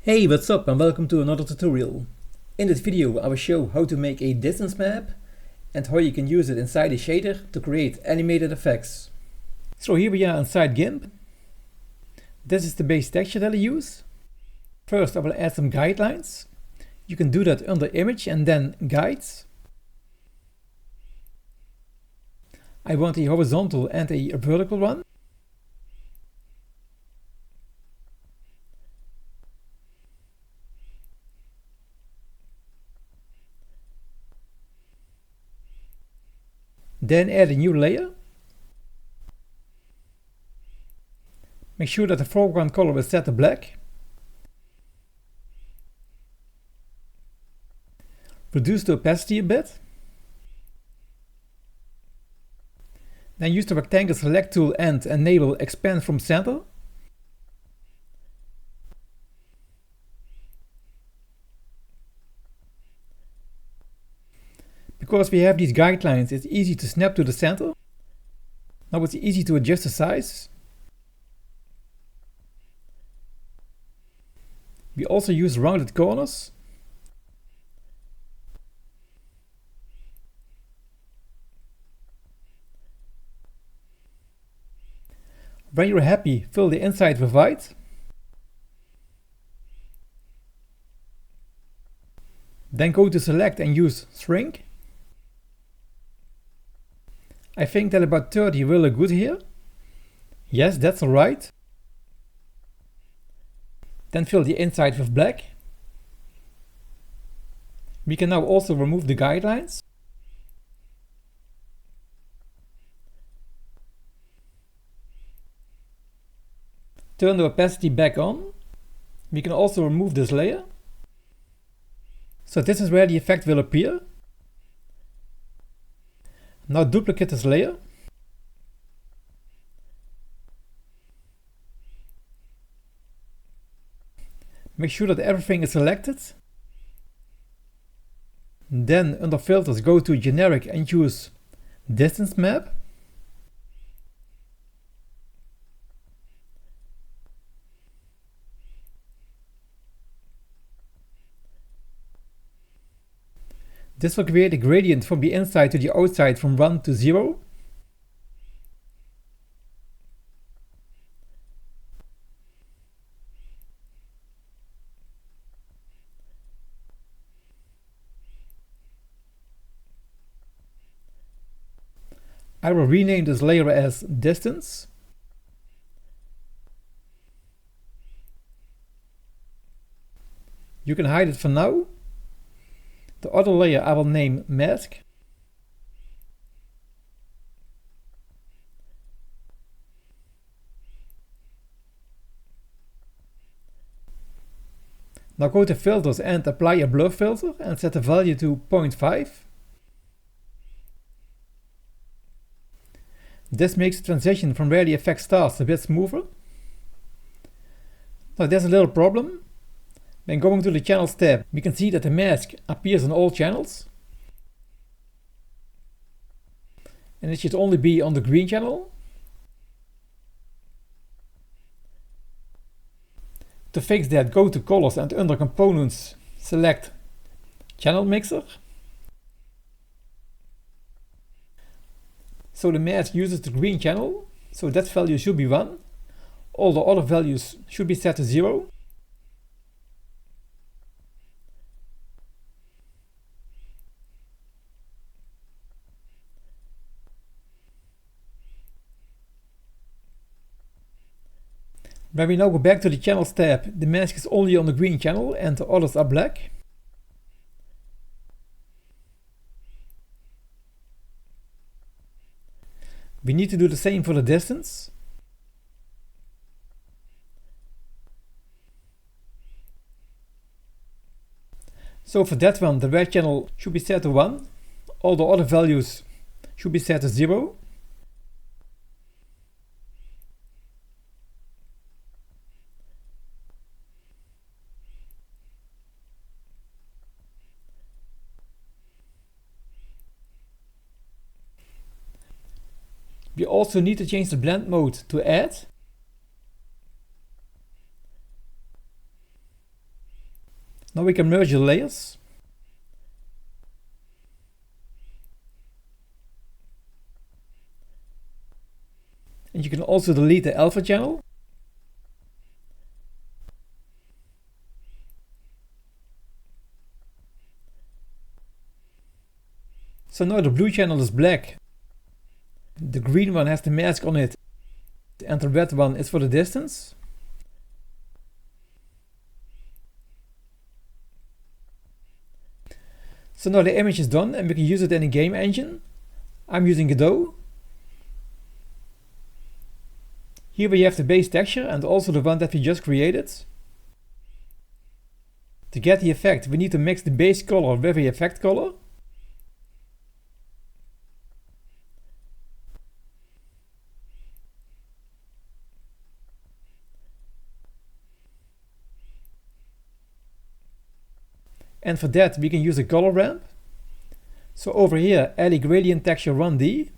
Hey, what's up and welcome to another tutorial. In this video I will show how to make a distance map and how you can use it inside a shader to create animated effects. So here we are inside GIMP. This is the base texture that I use. First I will add some guidelines. You can do that under Image and then Guides. I want a horizontal and a vertical one. Then add a new layer. Make sure that the foreground color is set to black. Reduce the opacity a bit. Then use the rectangle select tool and enable expand from center. Because we have these guidelines, it's easy to snap to the center. Now it's easy to adjust the size. We also use rounded corners. When you're happy, fill the inside with white. Then go to select and use shrink. I think that about 30 will look good here. Yes, that's alright. Then fill the inside with black. We can now also remove the guidelines. Turn the opacity back on. We can also remove this layer. So this is where the effect will appear. Now duplicate this layer. Make sure that everything is selected. Then under filters go to generic and use distance map. This will create a gradient from the inside to the outside from 1 to 0. I will rename this layer as distance. You can hide it for now. The other layer I will name mask. Now go to filters and apply a blur filter and set the value to 0.5. This makes the transition from where the effect starts a bit smoother. Now there's a little problem. When going to the channels tab, we can see that the mask appears on all channels. And it should only be on the green channel. To fix that, go to colors and under components, select channel mixer. So the mask uses the green channel, so that value should be 1. All the other values should be set to 0. When we now go back to the channels tab, the mask is only on the green channel and the others are black. We need to do the same for the distance. So for that one, the red channel should be set to 1. All the other values should be set to 0. We also need to change the blend mode to add. Now we can merge the layers. And you can also delete the alpha channel. So now the blue channel is black. The green one has the mask on it, and the red one is for the distance. So now the image is done and we can use it in a game engine. I'm using Godot. Here we have the base texture and also the one that we just created. To get the effect, we need to mix the base color with the effect color. And for that we can use a color ramp. So over here, add a gradient texture 1D.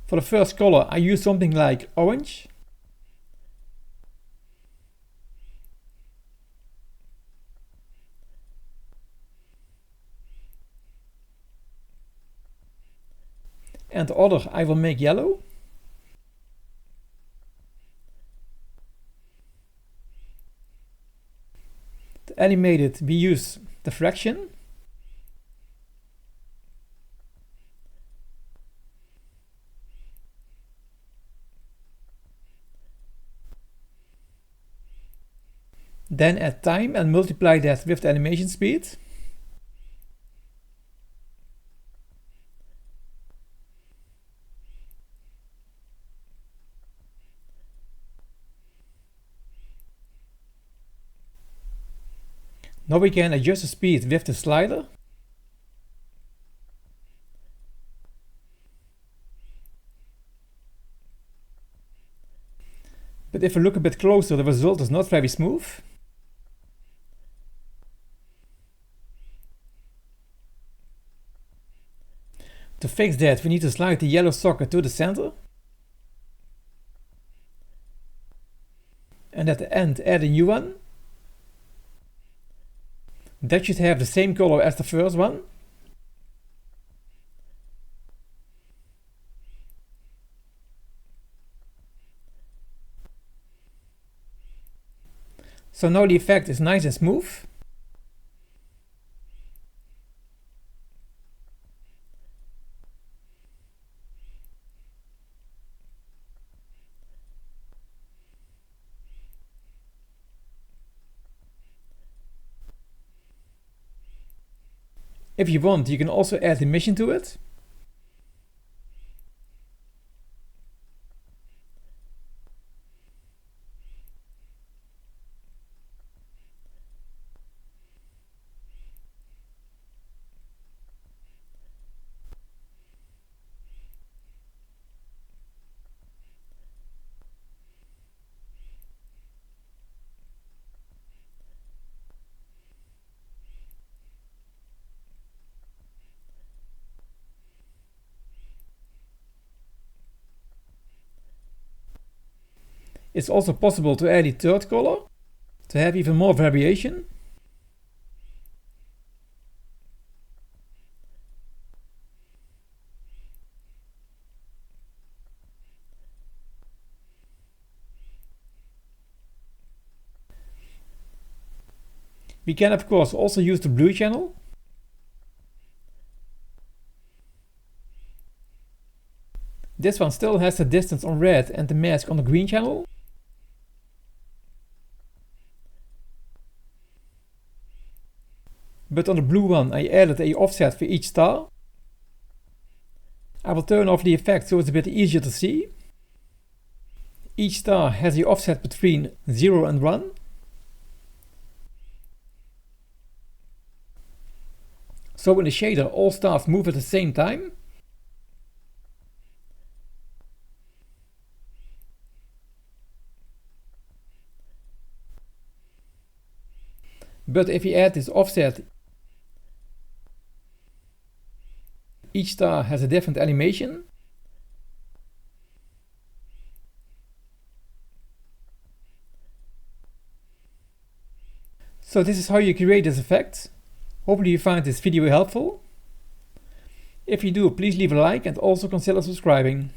For the first color I use something like orange. And the other I will make yellow. To animate it, we use the fraction. Then add time and multiply that with the animation speed. Now we can adjust the speed with the slider. But if we look a bit closer, the result is not very smooth. To fix that, we need to slide the yellow socket to the center. And at the end, add a new one. That should have the same color as the first one. So now the effect is nice and smooth. If you want, you can also add emission to it. It's also possible to add a third color to have even more variation. We can of course also use the blue channel. This one still has the distance on red and the mask on the green channel. But on the blue one I added an offset for each star. I will turn off the effect so it's a bit easier to see. Each star has the offset between 0 and 1. So in the shader all stars move at the same time. But if you add this offset, Each star has a different animation. So this is how you create this effect. Hopefully you find this video helpful. If you do, please leave a like and also consider subscribing.